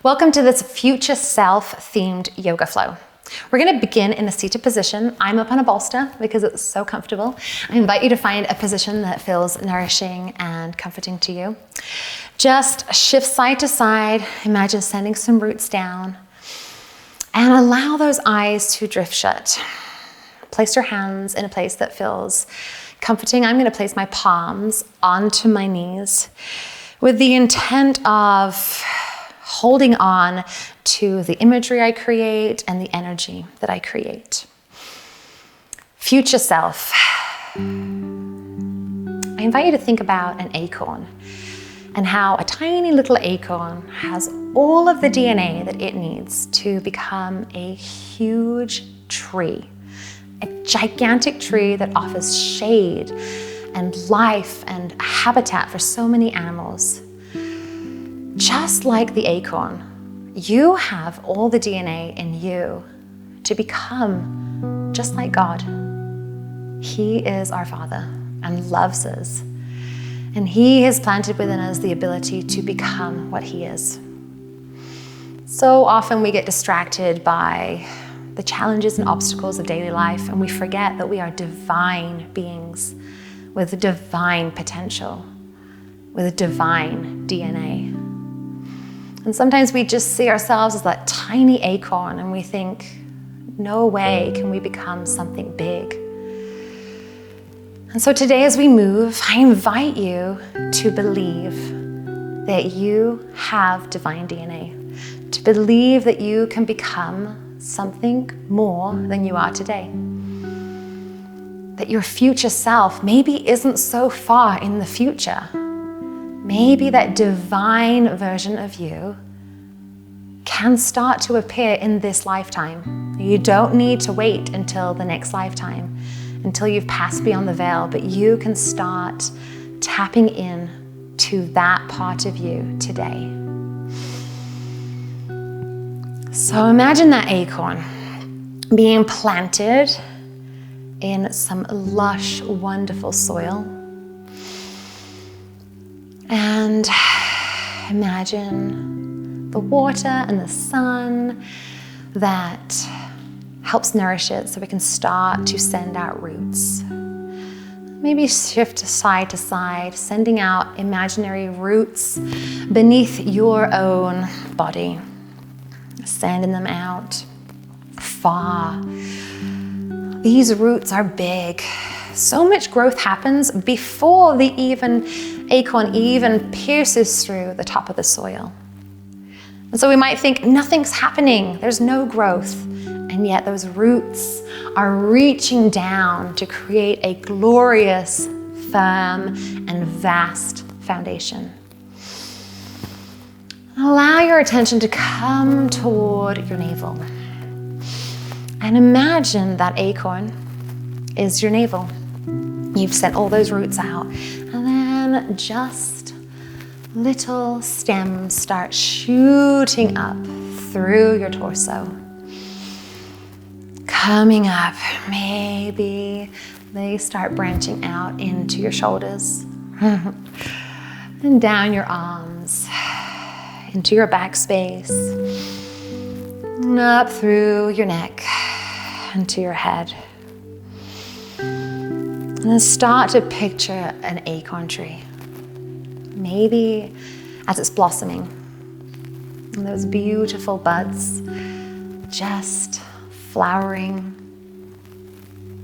Welcome to this future self-themed yoga flow. We're going to begin in a seated position. I'm up on a bolster because it's so comfortable. I invite you to find a position that feels nourishing and comforting to you. Just shift side to side. Imagine sending some roots down and allow those eyes to drift shut. Place your hands in a place that feels comforting. I'm going to place my palms onto my knees with the intent of holding on to the imagery I create and the energy that I create. Future self. I invite you to think about an acorn and how a tiny little acorn has all of the DNA that it needs to become a huge tree, a gigantic tree that offers shade and life and habitat for so many animals. Just like the acorn, you have all the DNA in you to become just like God. He is our Father and loves us. And He has planted within us the ability to become what He is. So often we get distracted by the challenges and obstacles of daily life, and we forget that we are divine beings with divine potential, with divine DNA. And sometimes we just see ourselves as that tiny acorn and we think, no way can we become something big. And so today as we move, I invite you to believe that you have divine DNA, to believe that you can become something more than you are today. That your future self maybe isn't so far in the future. Maybe that divine version of you can start to appear in this lifetime. You don't need to wait until the next lifetime, until you've passed beyond the veil, but you can start tapping in to that part of you today. So imagine that acorn being planted in some lush, wonderful soil. And imagine the water and the sun that helps nourish it so we can start to send out roots. Maybe shift side to side, sending out imaginary roots beneath your own body, sending them out far. These roots are big. So much growth happens before the acorn even pierces through the top of the soil. And so we might think nothing's happening, there's no growth, and yet those roots are reaching down to create a glorious, firm, and vast foundation. Allow your attention to come toward your navel. And imagine that acorn is your navel. You've sent all those roots out, and then just little stems start shooting up through your torso. Coming up, maybe they start branching out into your shoulders and down your arms, into your back space, and up through your neck, into your head. And then start to picture an acorn tree. Maybe as it's blossoming. And those beautiful buds just flowering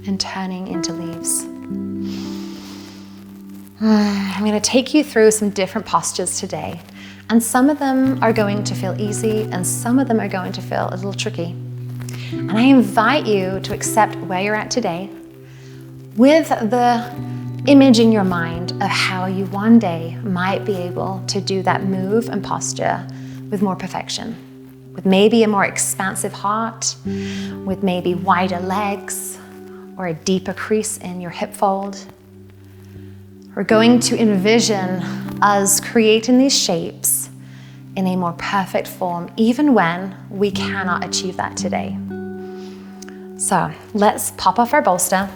and turning into leaves. I'm going to take you through some different postures today. And some of them are going to feel easy and some of them are going to feel a little tricky. And I invite you to accept where you're at today with the image in your mind of how you one day might be able to do that move and posture with more perfection, with maybe a more expansive heart, with maybe wider legs or a deeper crease in your hip fold. We're going to envision us creating these shapes in a more perfect form, even when we cannot achieve that today. So let's pop off our bolster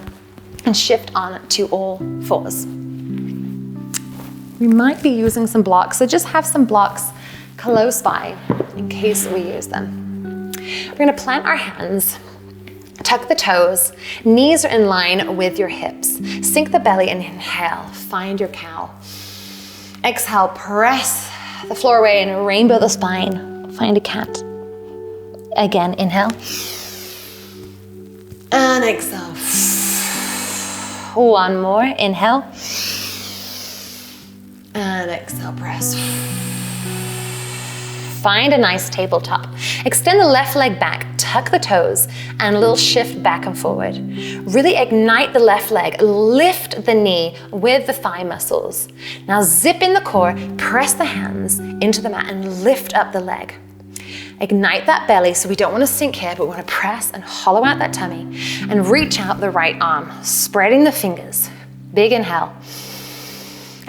and shift on to all fours. We might be using some blocks, so just have some blocks close by in case we use them. We're gonna plant our hands, tuck the toes, knees are in line with your hips. Sink the belly and inhale, find your cow. Exhale, press the floor away and rainbow the spine. Find a cat. Again, inhale. And exhale. One more, inhale. And exhale, press. Find a nice tabletop. Extend the left leg back, tuck the toes, and a little shift back and forward. Really ignite the left leg, lift the knee with the thigh muscles. Now zip in the core, press the hands into the mat and lift up the leg. Ignite that belly, so we don't want to sink here, but we want to press and hollow out that tummy and reach out the right arm, spreading the fingers. Big inhale.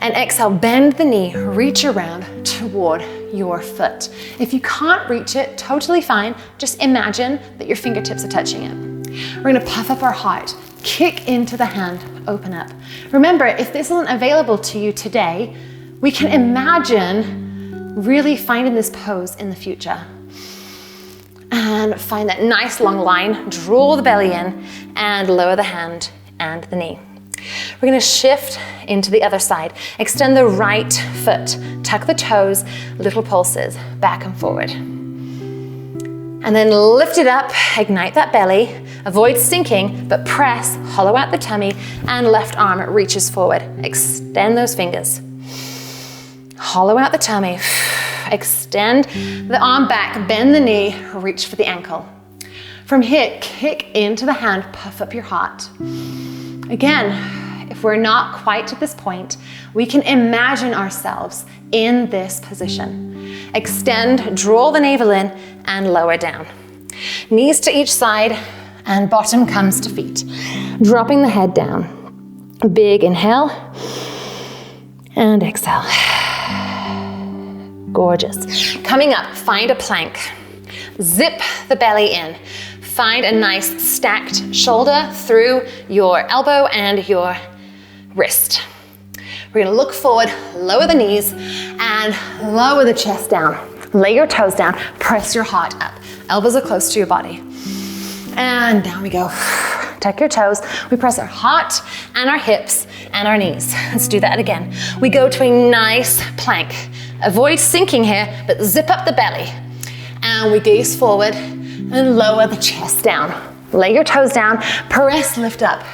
And exhale, bend the knee, reach around toward your foot. If you can't reach it, totally fine. Just imagine that your fingertips are touching it. We're gonna puff up our heart, kick into the hand, open up. Remember, if this isn't available to you today, we can imagine really finding this pose in the future. And find that nice long line, draw the belly in, and lower the hand and the knee. We're gonna shift into the other side. Extend the right foot, tuck the toes, little pulses, back and forward. And then lift it up, ignite that belly, avoid sinking, but press, hollow out the tummy, and left arm reaches forward. Extend those fingers. Hollow out the tummy, extend the arm back, bend the knee, reach for the ankle. From here, kick into the hand, puff up your heart. Again, if we're not quite at this point, we can imagine ourselves in this position. Extend, draw the navel in, and lower down. Knees to each side, and bottom comes to feet. Dropping the head down. Big inhale, and exhale. Gorgeous. Coming up, find a plank. Zip the belly in. Find a nice stacked shoulder through your elbow and your wrist. We're gonna look forward, lower the knees, and lower the chest down. Lay your toes down, press your heart up. Elbows are close to your body. And down we go. Tuck your toes. We press our heart and our hips and our knees. Let's do that again. We go to a nice plank. Avoid sinking here, but zip up the belly. And we gaze forward and lower the chest down. Lay your toes down, press, lift up.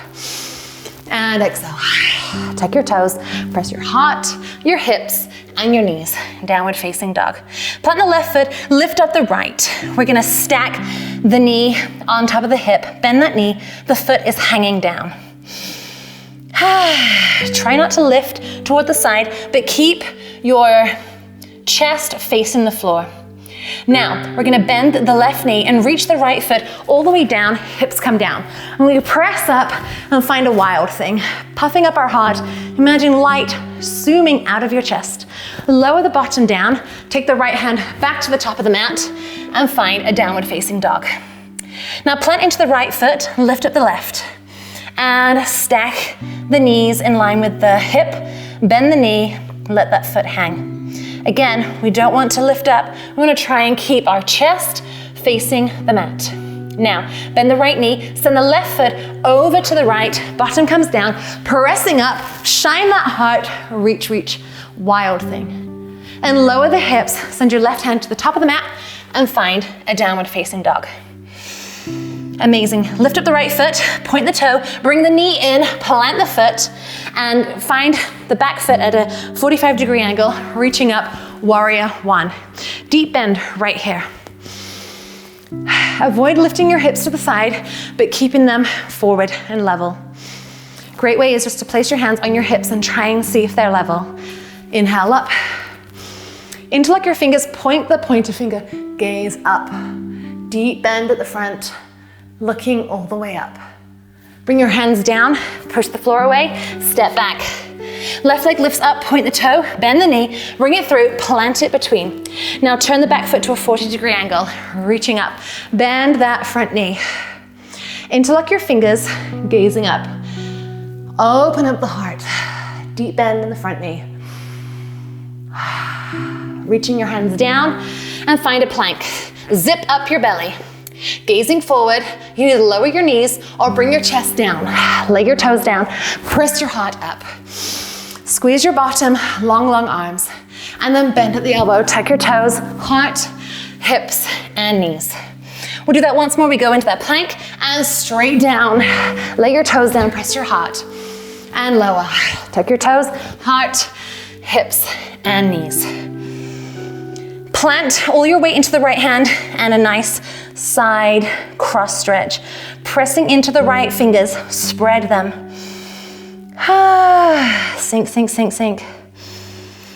And exhale. Tuck your toes, press your heart, your hips, and your knees. Downward facing dog. Plant the left foot, lift up the right. We're gonna stack the knee on top of the hip, bend that knee, the foot is hanging down. Try not to lift toward the side, but keep your chest facing the floor. Now, we're gonna bend the left knee and reach the right foot all the way down, hips come down. And we press up and find a wild thing. Puffing up our heart, imagine light zooming out of your chest. Lower the bottom down, take the right hand back to the top of the mat and find a downward facing dog. Now plant into the right foot, lift up the left. And stack the knees in line with the hip, bend the knee, let that foot hang. Again, we don't want to lift up. We want to try and keep our chest facing the mat. Now, bend the right knee, send the left foot over to the right, bottom comes down, pressing up, shine that heart, reach, reach, wild thing. And lower the hips, send your left hand to the top of the mat and find a downward facing dog. Amazing. Lift up the right foot, point the toe, bring the knee in, plant the foot, and find the back foot at a 45-degree angle, reaching up, warrior one. Deep bend right here. Avoid lifting your hips to the side, but keeping them forward and level. Great way is just to place your hands on your hips and try and see if they're level. Inhale up. Interlock your fingers, point the pointer finger, gaze up. Deep bend at the front. Looking all the way up. Bring your hands down, push the floor away, step back. Left leg lifts up, point the toe, bend the knee, bring it through, plant it between. Now turn the back foot to a 40-degree angle, reaching up. Bend that front knee. Interlock your fingers, gazing up. Open up the heart. Deep bend in the front knee. Reaching your hands down and find a plank. Zip up your belly. Gazing forward, you need to lower your knees or bring your chest down. Lay your toes down, press your heart up. Squeeze your bottom, long, long arms. And then bend at the elbow, tuck your toes, heart, hips, and knees. We'll do that once more. We go into that plank and straight down. Lay your toes down, press your heart, and lower. Tuck your toes, heart, hips, and knees. Plant all your weight into the right hand and a nice side cross stretch. Pressing into the right fingers, spread them. Sink, sink, sink, sink.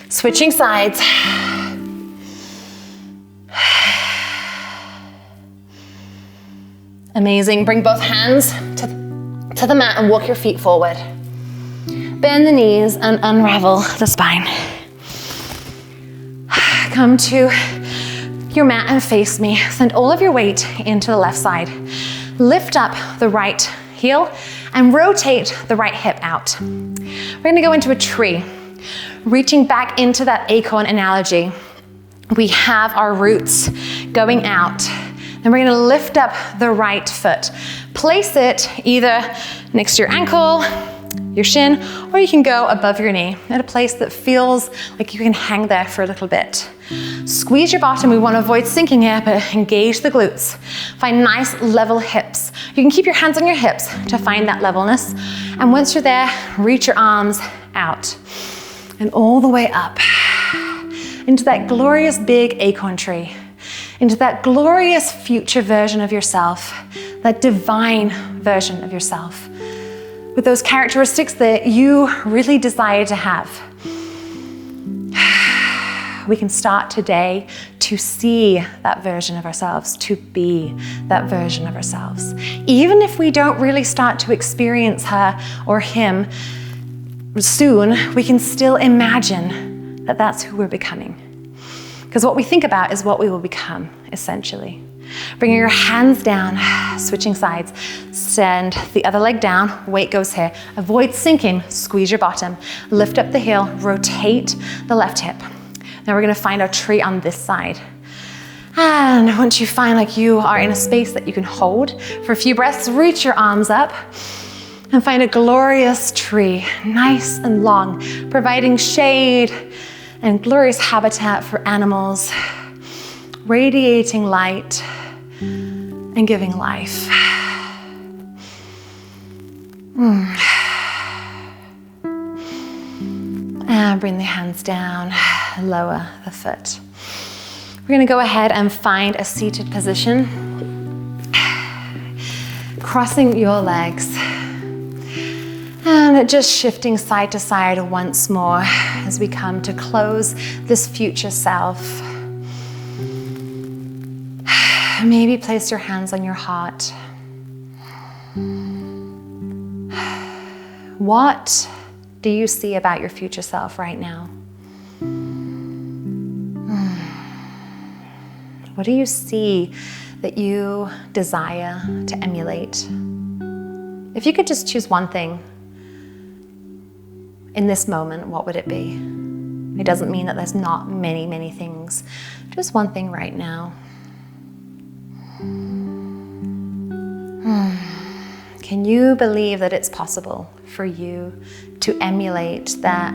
Switching sides. Amazing. Bring both hands to the mat and walk your feet forward. Bend the knees and unravel the spine. Come to your mat and face me. Send all of your weight into the left side. Lift up the right heel and rotate the right hip out. We're gonna go into a tree. Reaching back into that acorn analogy, we have our roots going out. Then we're gonna lift up the right foot. Place it either next to your ankle, your shin, or you can go above your knee at a place that feels like you can hang there for a little bit. Squeeze your bottom. We want to avoid sinking here, but engage the glutes. Find nice level hips. You can keep your hands on your hips to find that levelness. And once you're there, reach your arms out and all the way up into that glorious big acorn tree, into that glorious future version of yourself, that divine version of yourself, with those characteristics that you really desire to have. We can start today to see that version of ourselves, to be that version of ourselves. Even if we don't really start to experience her or him soon, we can still imagine that that's who we're becoming. Because what we think about is what we will become, essentially. Bringing your hands down, switching sides. Send the other leg down, weight goes here. Avoid sinking, squeeze your bottom. Lift up the heel, rotate the left hip. Now we're gonna find our tree on this side. And once you find like you are in a space that you can hold for a few breaths, reach your arms up and find a glorious tree, nice and long, providing shade and glorious habitat for animals, radiating light and giving life. And bring the hands down, lower the foot. We're gonna go ahead and find a seated position. Crossing your legs. And just shifting side to side once more as we come to close this future self. Maybe place your hands on your heart. What do you see about your future self right now? What do you see that you desire to emulate? If you could just choose one thing in this moment, what would it be? It doesn't mean that there's not many, many things. Just one thing right now. Can you believe that it's possible for you to emulate that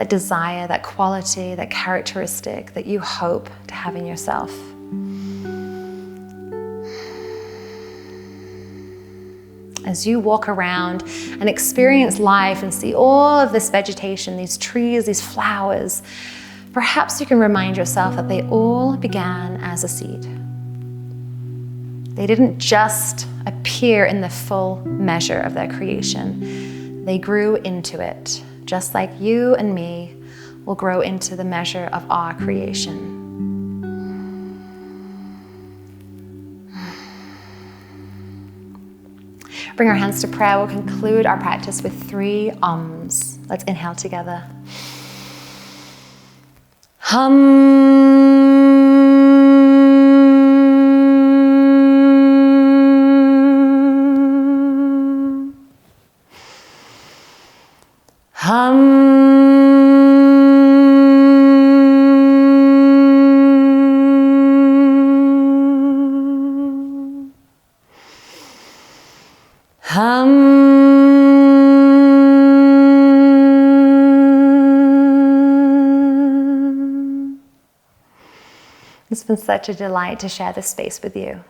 desire, that quality, that characteristic that you hope to have in yourself? As you walk around and experience life and see all of this vegetation, these trees, these flowers, perhaps you can remind yourself that they all began as a seed. They didn't just appear in the full measure of their creation. They grew into it, just like you and me will grow into the measure of our creation. Bring our hands to prayer. We'll conclude our practice with 3 ums. Let's inhale together. Hum. Hum. It's been such a delight to share this space with you.